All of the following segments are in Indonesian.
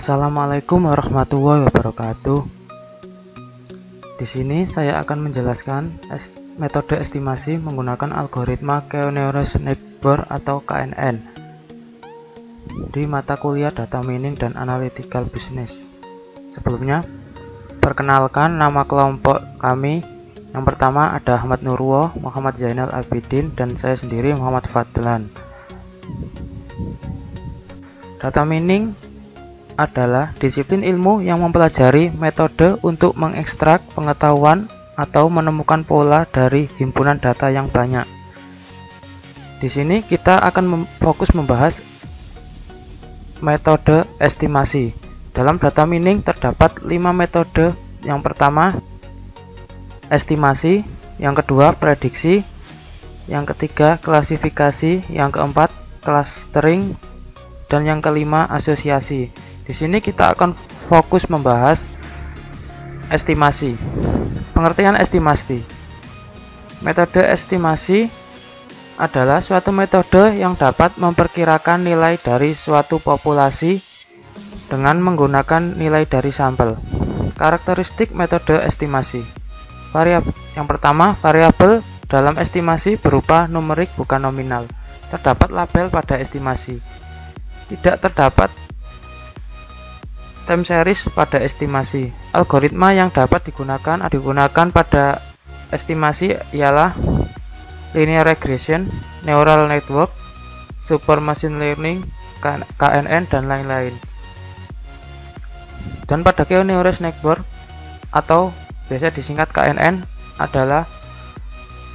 Assalamualaikum warahmatullahi wabarakatuh. Di sini saya akan menjelaskan metode estimasi menggunakan algoritma Keoneurez Network atau KNN di mata kuliah Data Mining dan Analytical Business. Sebelumnya, perkenalkan nama kelompok kami. Yang pertama ada Ahmad Nurwo, Muhammad Zainal Abidin, dan saya sendiri Muhammad Fadlan. Data Mining adalah disiplin ilmu yang mempelajari metode untuk mengekstrak pengetahuan atau menemukan pola dari himpunan data yang banyak. Di sini kita akan fokus membahas metode estimasi. Dalam data mining terdapat 5 metode. Yang pertama, estimasi, yang kedua, prediksi, yang ketiga, klasifikasi, yang keempat, clustering, dan yang kelima, asosiasi. Di sini kita akan fokus membahas estimasi. Pengertian estimasi. Metode estimasi adalah suatu metode yang dapat memperkirakan nilai dari suatu populasi dengan menggunakan nilai dari sampel. Karakteristik metode estimasi. Yang pertama, variabel dalam estimasi berupa numerik bukan nominal. Terdapat label pada estimasi. Tidak terdapat time series pada estimasi. Algoritma yang dapat digunakan pada estimasi ialah linear regression, neural network, super machine learning, KNN, dan lain-lain. Dan pada Keoneurez Network atau biasa disingkat KNN adalah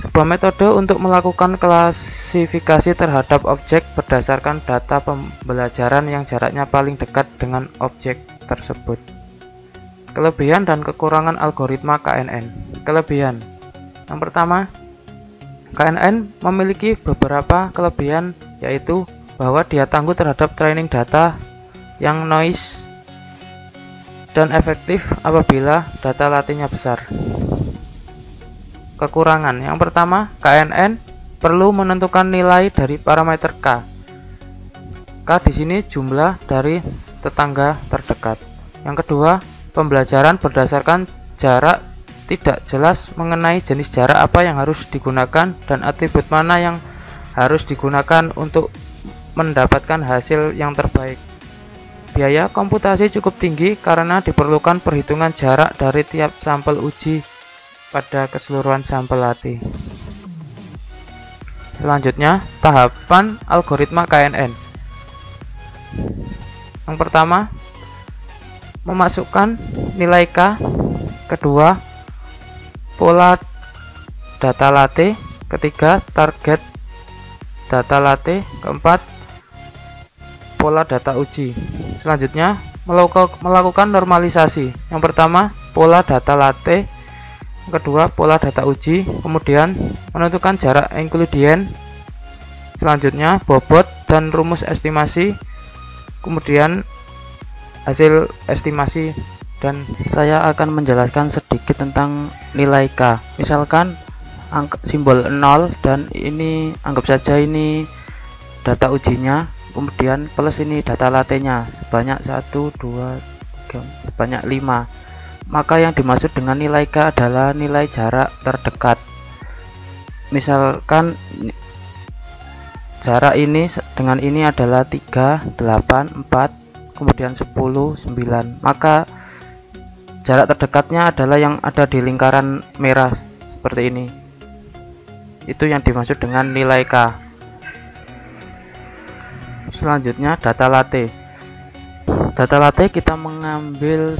sebuah metode untuk melakukan klasifikasi terhadap objek berdasarkan data pembelajaran yang jaraknya paling dekat dengan objek tersebut. Kelebihan dan kekurangan algoritma KNN. Kelebihan. Yang pertama, KNN memiliki beberapa kelebihan, yaitu bahwa dia tangguh terhadap training data yang noise dan efektif apabila data latihnya besar. Kekurangan. Yang pertama, KNN perlu menentukan nilai dari parameter K. K di sini jumlah dari tetangga terdekat. Yang kedua, pembelajaran berdasarkan jarak tidak jelas mengenai jenis jarak apa yang harus digunakan dan atribut mana yang harus digunakan untuk mendapatkan hasil yang terbaik. Biaya komputasi cukup tinggi karena diperlukan perhitungan jarak dari tiap sampel uji pada keseluruhan sampel latih. Selanjutnya, tahapan algoritma KNN. Yang pertama, memasukkan nilai K. Kedua, pola data latih. Ketiga, target data latih. Keempat, pola data uji. Selanjutnya, melakukan normalisasi. Yang pertama, pola data latih. Yang kedua, pola data uji. Kemudian, menentukan jarak Euclidean. Selanjutnya, bobot dan rumus estimasi. Kemudian hasil estimasi, dan saya akan menjelaskan sedikit tentang nilai K. Misalkan simbol 0 dan ini anggap saja ini data ujinya, kemudian plus ini data latihnya sebanyak 1, 2, 3, sebanyak 5. Maka yang dimaksud dengan nilai K adalah nilai jarak terdekat. Misalkan jarak ini dengan ini adalah 3, 8, 4, kemudian 10, 9. Maka jarak terdekatnya adalah yang ada di lingkaran merah seperti ini. Itu yang dimaksud dengan nilai K. Selanjutnya, data latih. Data latih kita mengambil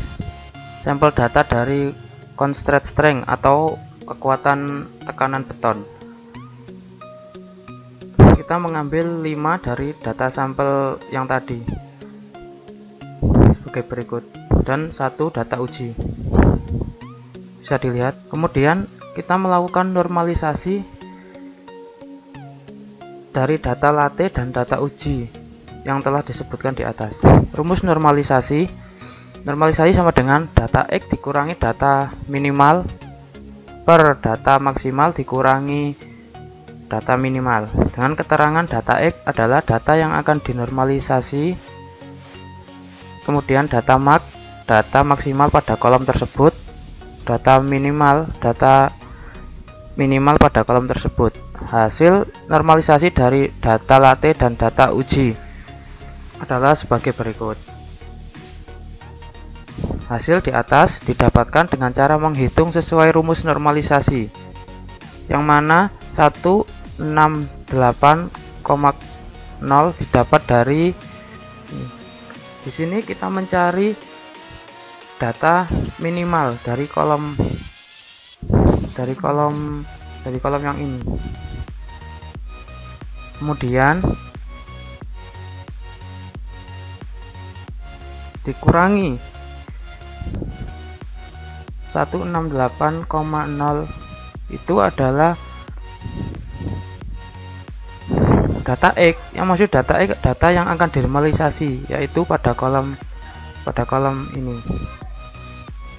sampel data dari constraint strength atau kekuatan tekanan beton. Kita mengambil 5 dari data sampel yang tadi sebagai berikut, dan 1 data uji. Bisa dilihat. Kemudian kita melakukan normalisasi dari data latih dan data uji yang telah disebutkan di atas. Rumus normalisasi sama dengan data X dikurangi data minimal per data maksimal dikurangi data minimal, dengan keterangan data X adalah data yang akan dinormalisasi kemudian data maksimal pada kolom tersebut, data minimal pada kolom tersebut. Hasil normalisasi dari data latih dan data uji adalah sebagai berikut. Hasil di atas didapatkan dengan cara menghitung sesuai rumus normalisasi, yang mana 168,0 didapat dari di sini. Kita mencari data minimal dari kolom yang ini. Kemudian dikurangi 168,0 itu adalah data X, yang maksud data X, data yang akan dinormalisasi, yaitu pada kolom ini.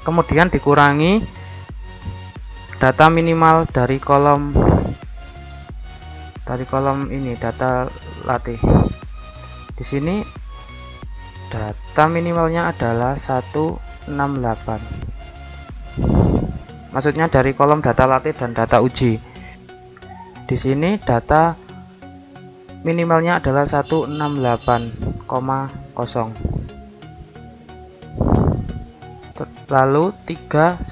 Kemudian dikurangi data minimal dari kolom ini, data latih. Di sini data minimalnya adalah 168. Maksudnya dari kolom data latih dan data uji. Di sini data minimalnya adalah 168,0. Lalu 3,8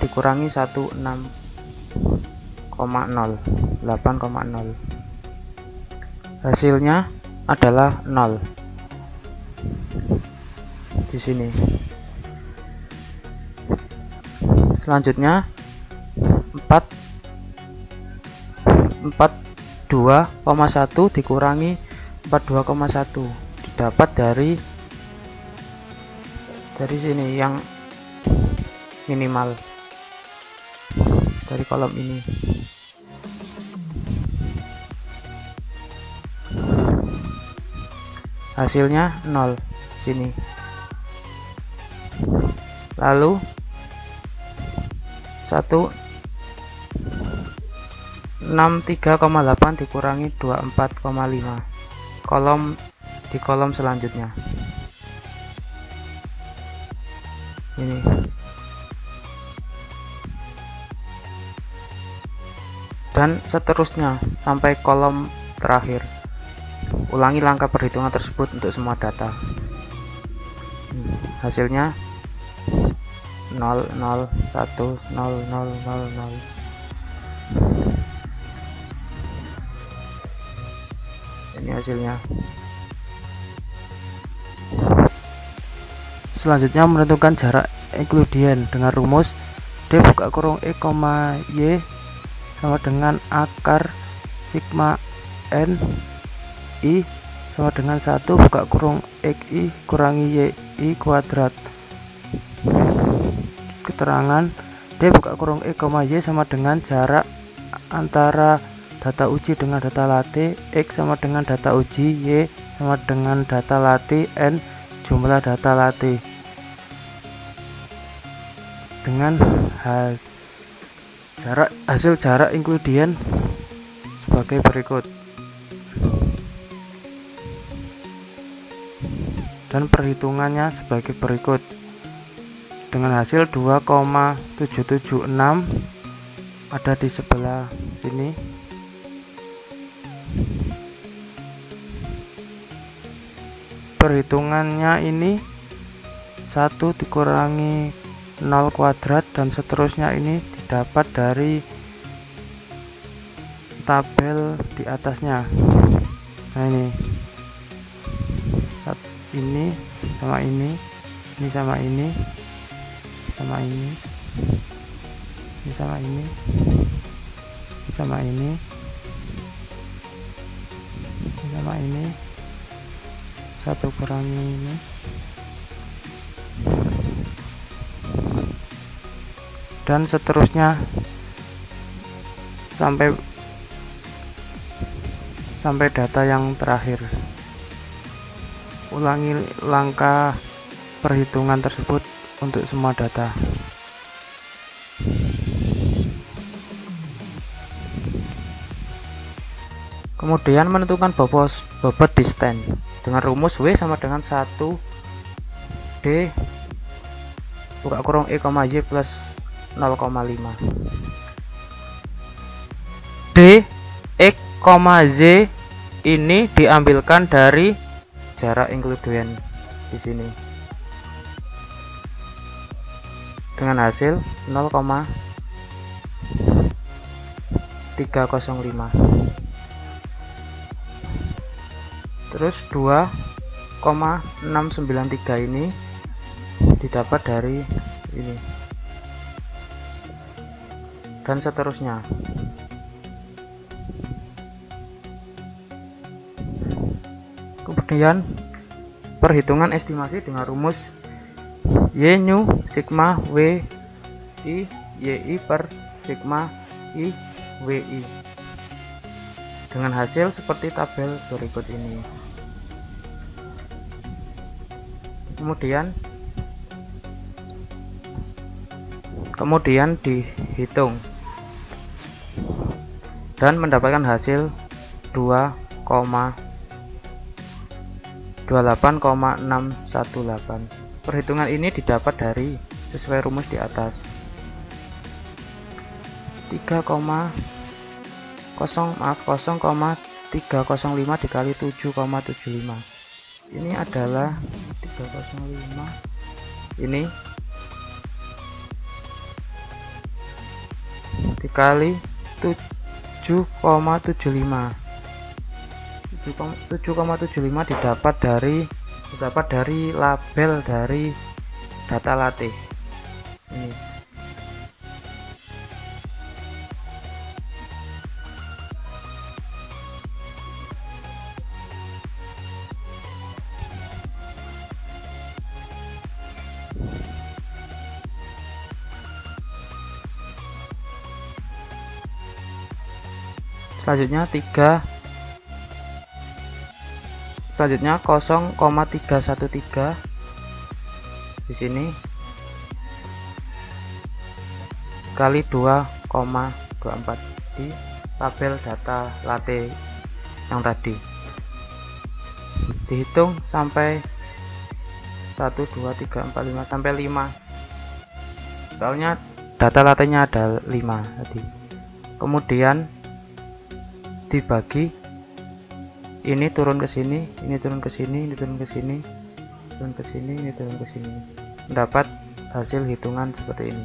dikurangi 16,0, 8,0. Hasilnya adalah 0. Di sini. Selanjutnya 42,1 dikurangi 42,1 didapat dari sini yang minimal dari kolom ini. Hasilnya 0 sini. Lalu 163,8 dikurangi 24,5 di kolom selanjutnya ini. Dan seterusnya sampai kolom terakhir. Ulangi langkah perhitungan tersebut untuk semua data. Hasilnya 0, 0, 1, 0, 0, 0, 0. Ini hasilnya. Selanjutnya menentukan jarak Euclidean dengan rumus D buka kurung E, Y sama dengan akar sigma N I sama dengan 1 buka kurung XI kurangi YI kuadrat. Keterangan D buka kurung E, Y sama dengan jarak antara data uji dengan data latih, X sama dengan data uji, Y sama dengan data latih, N jumlah data latih. Dengan hasil jarak Euclidean sebagai berikut. Dan perhitungannya sebagai berikut. Dengan hasil 2,776 ada di sebelah sini. Perhitungannya ini 1 dikurangi 0 kuadrat dan seterusnya ini didapat dari tabel di atasnya. Nah ini sama ini sama ini sama ini sama ini sama ini sama ini 1 kurangi ini dan seterusnya sampai data yang terakhir. Ulangi langkah perhitungan tersebut untuk semua data. Kemudian menentukan bobot distance dengan rumus W sama dengan 1D buka kurung E, Y plus 0,5. D, X, Z ini diambilkan dari jarak Euclidean di sini dengan hasil 0,305. Terus 2,693 ini didapat dari ini dan seterusnya. Kemudian perhitungan estimasi dengan rumus Y nu sigma W I Y I per sigma I W I dengan hasil seperti tabel berikut ini. Kemudian dihitung dan mendapatkan hasil 2,28,618. Perhitungan ini didapat dari sesuai rumus di atas 0,305 dikali 7,75. Ini adalah 305 ini dikali 7,75. 7,75 didapat dari label dari data latih ini. Selanjutnya 0,313 di sini kali 2,24 di tabel data latih yang tadi. Dihitung sampai 1 2 3 4 5 sampai 5. Soalnya data latihnya ada 5 tadi. Kemudian dibagi, ini turun ke sini, ini turun ke sini, ini turun ke sini, turun ke sini, ini turun ke sini. Mendapat hasil hitungan seperti ini.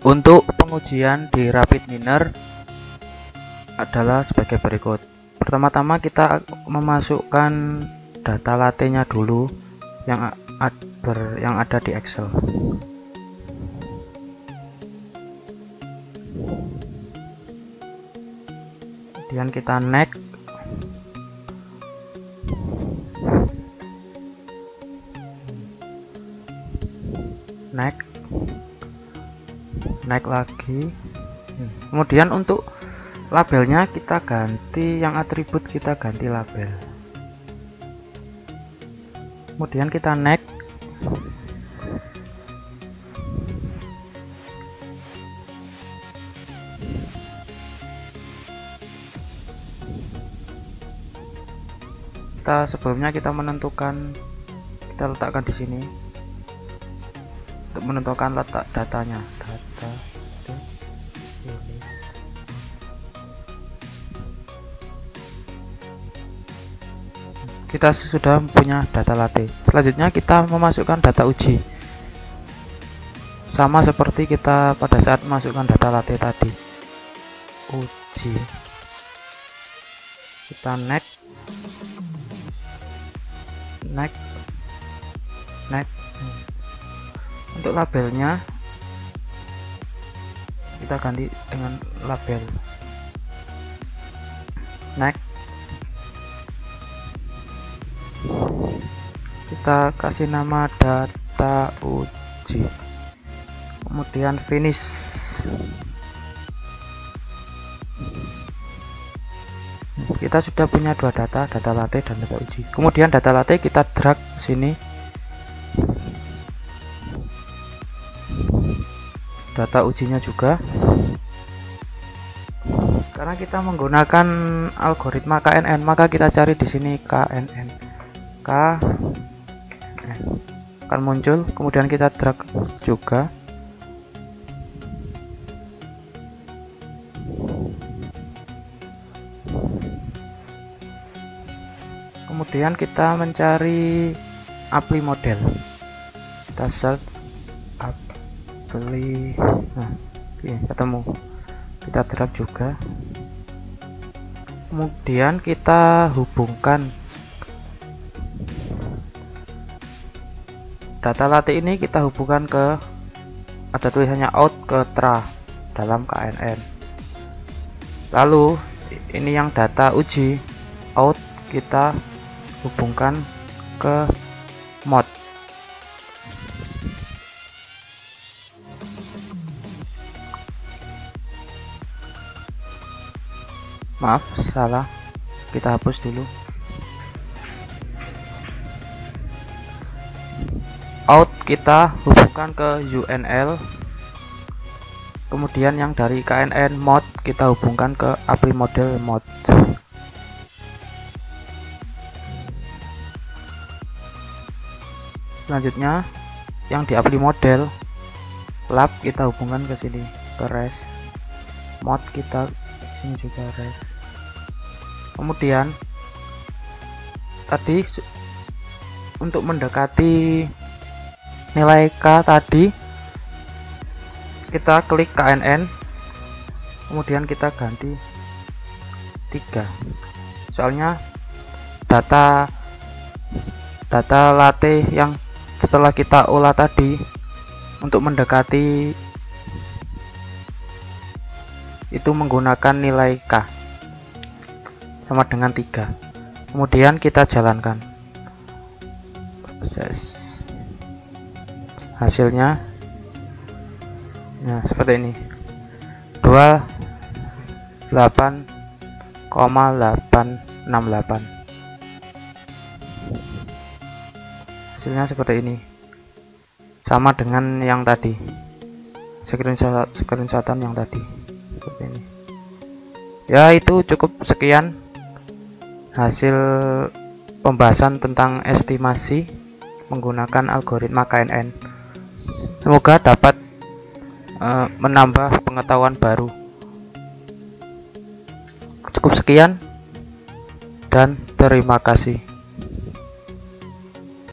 Untuk pengujian di RapidMiner adalah sebagai berikut. Pertama-tama kita memasukkan data latihnya dulu yang ada di Excel. Kemudian kita next, naik lagi. Kemudian untuk labelnya kita ganti, yang atribut kita ganti label. Kemudian kita next, sebelumnya kita menentukan, kita letakkan di sini untuk menentukan letak datanya. Data kita sudah punya data latih. Selanjutnya kita memasukkan data uji, sama seperti kita pada saat memasukkan data latih tadi. Uji, kita next. Untuk labelnya kita ganti dengan label next. Kita kasih nama data uji, kemudian finish. Kita sudah punya dua data latih dan data uji. Kemudian data latih kita drag sini, data ujinya juga Karena kita menggunakan algoritma KNN, maka kita cari di sini KNN. Akan muncul, kemudian kita drag juga. Kemudian kita mencari apply model. Kita search apply. Nah, ini ketemu. Kita drag juga. Kemudian kita hubungkan data latih ini, kita hubungkan ke, ada tulisannya out ke tra dalam KNN. Lalu ini yang data uji out, kita hubungkan ke mod. Maaf, salah, kita hapus dulu. Out kita hubungkan ke UNL, kemudian yang dari KNN mod kita hubungkan ke apply model mod. Selanjutnya yang di apply model lab kita hubungkan ke sini, ke res mod, kita sini juga res. Kemudian tadi untuk mendekati nilai K tadi, kita klik KNN, kemudian kita ganti 3. Soalnya data latih yang setelah kita olah tadi untuk mendekati itu menggunakan nilai K sama dengan 3. Kemudian kita jalankan proses. Hasilnya nah seperti ini, 28,868. Hasilnya seperti ini, sama dengan yang tadi, screenshotan yang tadi, seperti ini. Ya, itu cukup sekian hasil pembahasan tentang estimasi menggunakan algoritma KNN. Semoga dapat menambah pengetahuan baru. Cukup sekian dan terima kasih.